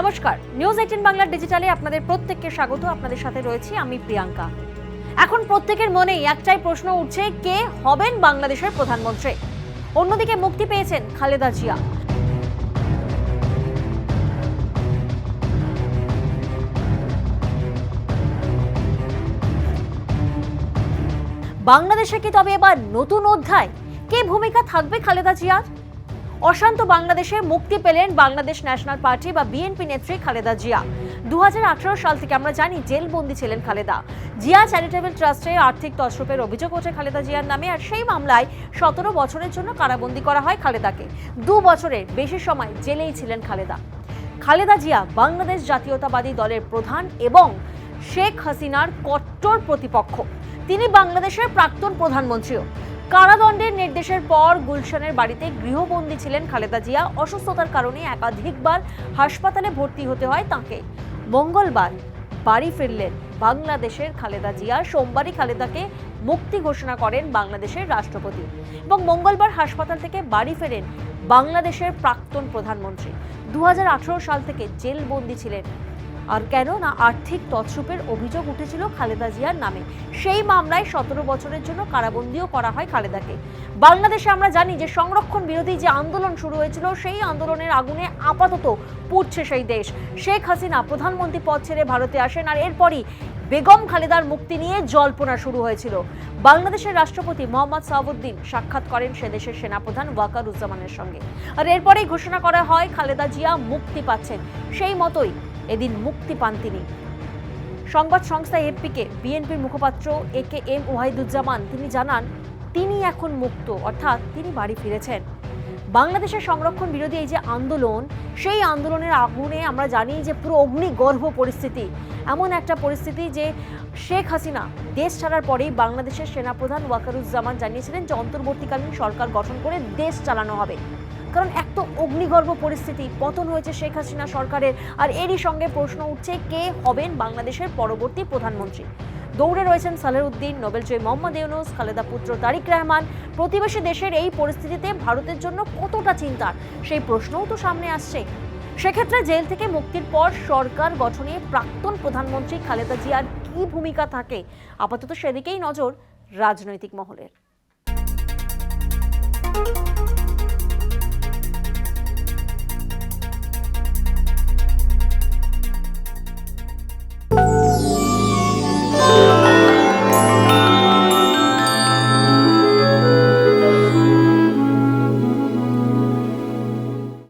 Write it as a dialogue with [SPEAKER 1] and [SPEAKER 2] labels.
[SPEAKER 1] নমস্কার, নিউজ 18 বাংলার ডিজিটালে আপনাদের প্রত্যেককে স্বাগত। আপনাদের সাথে রয়েছি আমি প্রিয়াঙ্কা। এখন প্রত্যেকের মনেই একটাই প্রশ্ন উঠছে, কে হবেন বাংলাদেশের প্রধানমন্ত্রী? অন্যদিকে মুক্তি পেয়েছেন খালেদা জিয়া। বাংলাদেশে কি তবে এবার নতুন অধ্যায়? কে ভূমিকা থাকবে খালেদা জিয়ার? অশান্ত বাংলাদেশে মুক্তি পেলেন বাংলাদেশ ন্যাশনাল পার্টি বা বিএনপি নেত্রী খালেদা জিয়া। 2018 সাল থেকে আমরা জানি জেলবন্দি ছিলেন খালেদা। জিয়া চ্যারিটেবল ট্রাস্টে আর্থিক তছরূপের অভিযোগ ওঠে খালেদা জিয়ার নামে, আর সেই মামলায় 17 বছরের জন্য কারাবন্দী করা হয় খালেদাকে। 2 বছরের বেশি সময় জেলেই ছিলেন খালেদা। খালেদা জিয়া বাংলাদেশ জাতীয়তাবাদী দলের প্রধান এবং শেখ হাসিনার কট্টর প্রতিপক্ষ। তিনি বাংলাদেশের প্রাক্তন প্রধানমন্ত্রীও। কারাদণ্ডের নির্দেশের পর গুলশানের বাড়িতে গৃহবন্দী ছিলেন খালেদা জিয়া। অসুস্থতার কারণে একাধিকবার হাসপাতালে ভর্তি হতে হয় তাঁকে। মঙ্গলবার বাড়ি ফিরলেন বাংলাদেশের খালেদা জিয়া। সোমবারই খালেদাকে মুক্তি ঘোষণা করেন বাংলাদেশের রাষ্ট্রপতি এবং মঙ্গলবার হাসপাতাল থেকে বাড়ি ফেরেন বাংলাদেশের প্রাক্তন প্রধানমন্ত্রী। 2018 সাল থেকে জেলবন্দি ছিলেন। আর কেন না, আর্থিক তছরূপের অভিযোগ উঠেছিল খালেদা জিয়ার নামে। সেই মামলায় 17 বছরের জন্য কারাবন্দীও করা হয় খালেদাকে। বাংলাদেশে আমরা জানি যে সংরক্ষণ বিরোধী যে আন্দোলন শুরু হয়েছিল, সেই আন্দোলনের আগুনে আপাতত পুড়ছে সেই দেশ। শেখ হাসিনা প্রধানমন্ত্রী পদ ছেড়ে ভারতে আসেন, আর এরপরই বেগম খালেদার মুক্তি নিয়ে জল্পনা শুরু হয়েছিল। বাংলাদেশের রাষ্ট্রপতি মোহাম্মদ সাউদ্দিন সাক্ষাৎ করেন সে দেশের সেনাপ্রধান ওয়াকারুজ্জামানের সঙ্গে, আর এরপরেই ঘোষণা করা হয় খালেদা জিয়া মুক্তি পাচ্ছেন। সেই মতোই এদিন মুক্তি পান তিনি। সংবাদ সংস্থা এপিকে বিএনপির মুখপাত্র AKM ওয়াহিদুজ্জামান তিনি জানান, তিনি এখন মুক্ত, অর্থাৎ তিনি বাড়ি ফিরেছেন। বাংলাদেশের সংরক্ষণ বিরোধী এই যে আন্দোলন, সেই আন্দোলনের আগুনে আমরা জানি যে পুরো অগ্নিগর্ভ পরিস্থিতি, এমন একটা পরিস্থিতি যে শেখ হাসিনা দেশ ছাড়ার পরেই বাংলাদেশের সেনাপ্রধান ওয়াকারুজ্জামান জানিয়েছিলেন যে অন্তর্বর্তীকালীন সরকার গঠন করে দেশ চালানো হবে। কারণ এক তো অগ্নিগর্ভ পরিস্থিতি, পতন হয়েছে শেখ হাসিনা সরকারের, আর এরই সঙ্গে প্রশ্ন উঠছে কে হবেন বাংলাদেশের পরবর্তী প্রধানমন্ত্রী। দৌড়ে রয়েছেন সালেহউদ্দিন, নোবেলজয়ী মোহাম্মদ ইউনূস, খালেদা পুত্র তারিক রহমান। প্রতিবেশী দেশের এই পরিস্থিতিতে ভারতের জন্য কতটা চিন্তার, সেই প্রশ্নও তো সামনে আসছে। সেক্ষেত্রে জেল থেকে মুক্তির পর সরকার গঠনে প্রাক্তন প্রধানমন্ত্রী খালেদা জিয়ার কি ভূমিকা থাকে, আপাতত সেদিকেই নজর রাজনৈতিক মহলের।